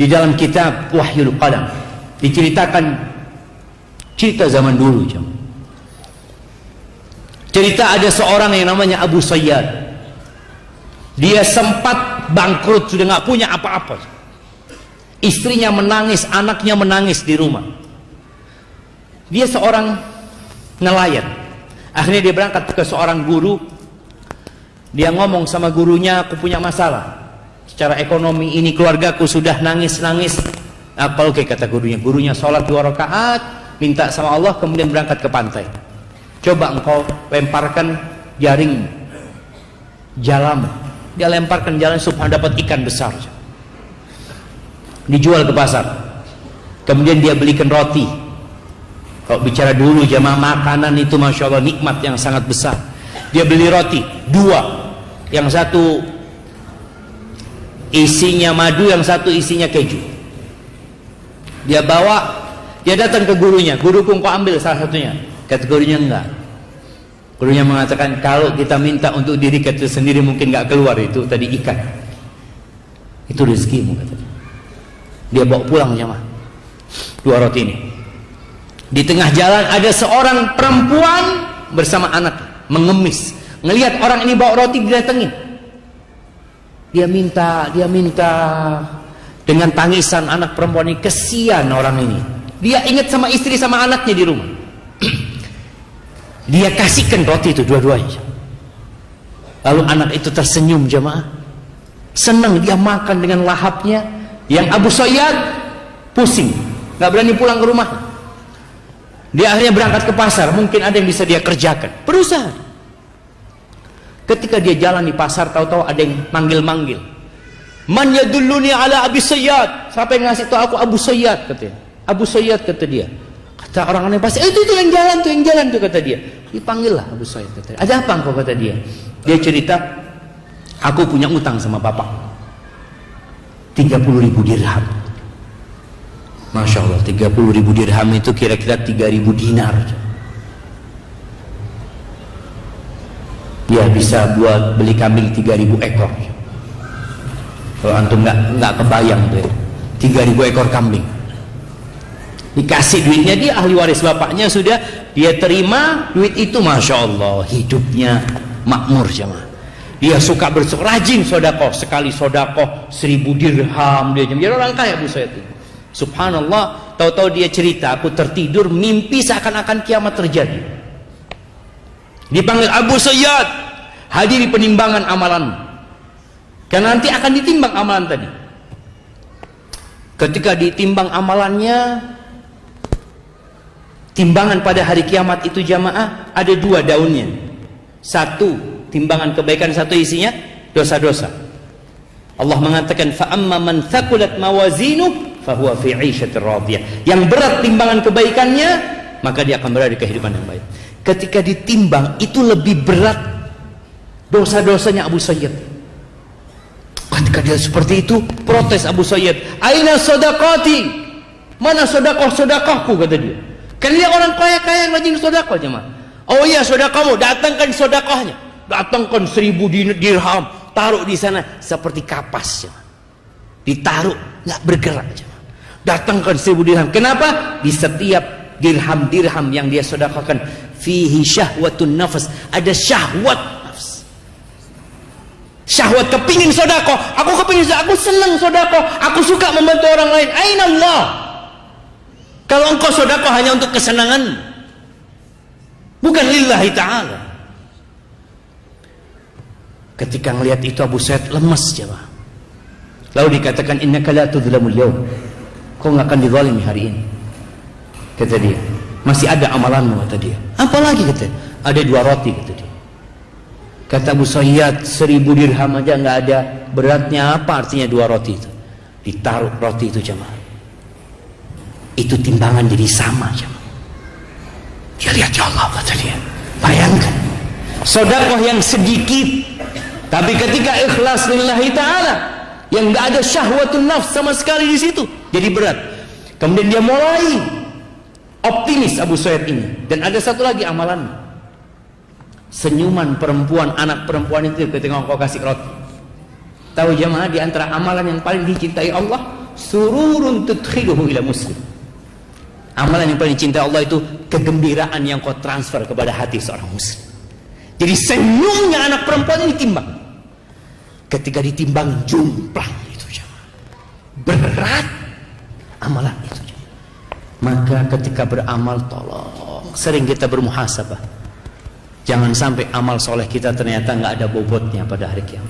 Di dalam kitab Wahyul Qalam diceritakan cerita zaman dulu. Cerita ada seorang yang namanya Abu Sayyad. Dia sempat bangkrut, sudah nggak punya apa-apa. Istrinya menangis, anaknya menangis di rumah. Dia seorang nelayan. Akhirnya dia berangkat ke seorang guru. Dia ngomong sama gurunya, aku punya masalah secara ekonomi ini, keluargaku sudah nangis-nangis. Apa oke, kata gurunya. Gurunya sholat 2 rakaat, minta sama Allah, kemudian berangkat ke pantai. Coba engkau lemparkan jaring jalam. Dia lemparkan jalan supaya dapat ikan besar. Dijual ke pasar. Kemudian dia belikan roti. Kalau bicara dulu jamaah, makanan itu Masya Allah nikmat yang sangat besar. Dia beli roti 2, yang satu isinya madu, yang satu isinya keju. Dia bawa, dia datang ke gurunya. Guruku, kau ambil salah satunya. Kata gurunya, enggak. Gurunya mengatakan, kalau kita minta untuk diri kita sendiri mungkin enggak keluar itu tadi ikan. Itu rezekimu, katanya. Dia bawa pulang jamaah 2 roti ini. Di tengah jalan ada seorang perempuan bersama anak mengemis. Ngelihat orang ini bawa roti, didatengin. Dia minta dengan tangisan anak perempuan ini. Kesian orang ini. Dia ingat sama istri sama anaknya di rumah. Dia kasihkan roti itu dua-duanya. Lalu anak itu tersenyum jamaah. Senang dia makan dengan lahapnya. Yang Abu Sayyad pusing, nggak berani pulang ke rumah. Dia akhirnya berangkat ke pasar. Mungkin ada yang bisa dia kerjakan, berusaha. Ketika dia jalan di pasar, tahu-tahu ada yang manggil-manggil. Man yadulluni ala Abi Sayyad. Siapa yang ngasih tahu aku Abu Sayyad, katanya. Abu Sayyad, kata dia. Kata orang aneh pasti, itu yang jalan tuh, kata dia. Dipanggil lah Abu Sayyad, kata dia. Ada apa engkau, kata dia. Dia cerita, aku punya utang sama bapak 30.000 dirham. Masya Allah, 30.000 dirham itu kira-kira 3.000 dinar. Dia bisa buat beli kambing 3.000 ekor. Kalau antum nggak kebayang tuh, 3.000 ekor kambing. Dikasih duitnya, dia ahli waris bapaknya sudah, dia terima duit itu. Masya Allah, hidupnya makmur jemaah. Dia suka rajin sodakoh, sekali sodakoh 1.000 dirham dia orang kaya Abu Sayyid itu. Subhanallah, tahu-tahu dia cerita, aku tertidur mimpi seakan-akan kiamat terjadi. Dipanggil Abu Sayyid, hadiri penimbangan amalan. Karena nanti akan ditimbang amalan tadi. Ketika ditimbang amalannya, timbangan pada hari kiamat itu jamaah ada 2 daunnya. Satu timbangan kebaikan, satu isinya dosa-dosa. Allah mengatakan fa amma man thaqulat mawazinuhu fa huwa fi 'ishatir radiyah. Yang berat timbangan kebaikannya, maka dia akan berada di kehidupan yang baik. Ketika ditimbang itu lebih berat dosa-dosanya Abu Sayyid. Ketika dia seperti itu, protes Abu Sayyid, "Aina shadaqati?" Mana sedekah-sedekahku, kata dia. Kan dia orang kaya-kaya yang rajin sedekah jemaah. Oh iya, sedekahmu, datangkan sedekahnya. Datangkan 1.000 dirham, taruh di sana seperti kapas jemaah. Ditaruh, nggak bergerak jemaah. Datangkan 1.000 dirham. Kenapa? Di setiap dirham-dirham yang dia sedekahkan, fihi syahwatun nafas, ada syahwat nafs. Syahwat kepingin sedekah, aku kepingin sedekah, aku senang sedekah, aku suka membantu orang lain. Aina Allah? Kalau engkau sedekah hanya untuk kesenangan, bukan lillahi ta'ala. Ketika melihat itu Abu Sayyid lemas jemaah. Lalu dikatakan innaka la tudzlamul yaum. Kau enggak akan dizalimi hari ini. Kata dia. Masih ada amalanmu, kata dia. Apalagi, kata. Ada 2 roti, kata dia. Kata Abu Sayyid, 1.000 dirham aja enggak ada. Beratnya apa artinya 2 roti itu? Ditaruh roti itu jemaah. Itu timbangan jadi sama jemaah. Dia lihat, ya Allah, kata dia. Bayangkan. Sedekah yang sedikit, tapi ketika ikhlas lillahi ta'ala, yang nggak ada syahwatun nafs sama sekali di situ, jadi berat. Kemudian dia mulai optimis Abu Sayyid ini. Dan ada satu lagi amalan, senyuman perempuan, anak perempuan itu ketika engkau kasih roti. Tahu jemaah, di antara amalan yang paling dicintai Allah, sururun tudkhiluhu ila muslim. Amalan yang paling cinta Allah itu kegembiraan yang kau transfer kepada hati seorang muslim. Jadi senyumnya anak perempuan ini timbang. Ketika ditimbang jumplang itu jemaah. Berat amalan itu jemaah. Maka ketika beramal tolong sering kita bermuhasabah. Jangan sampai amal soleh kita ternyata nggak ada bobotnya pada hari kiamat.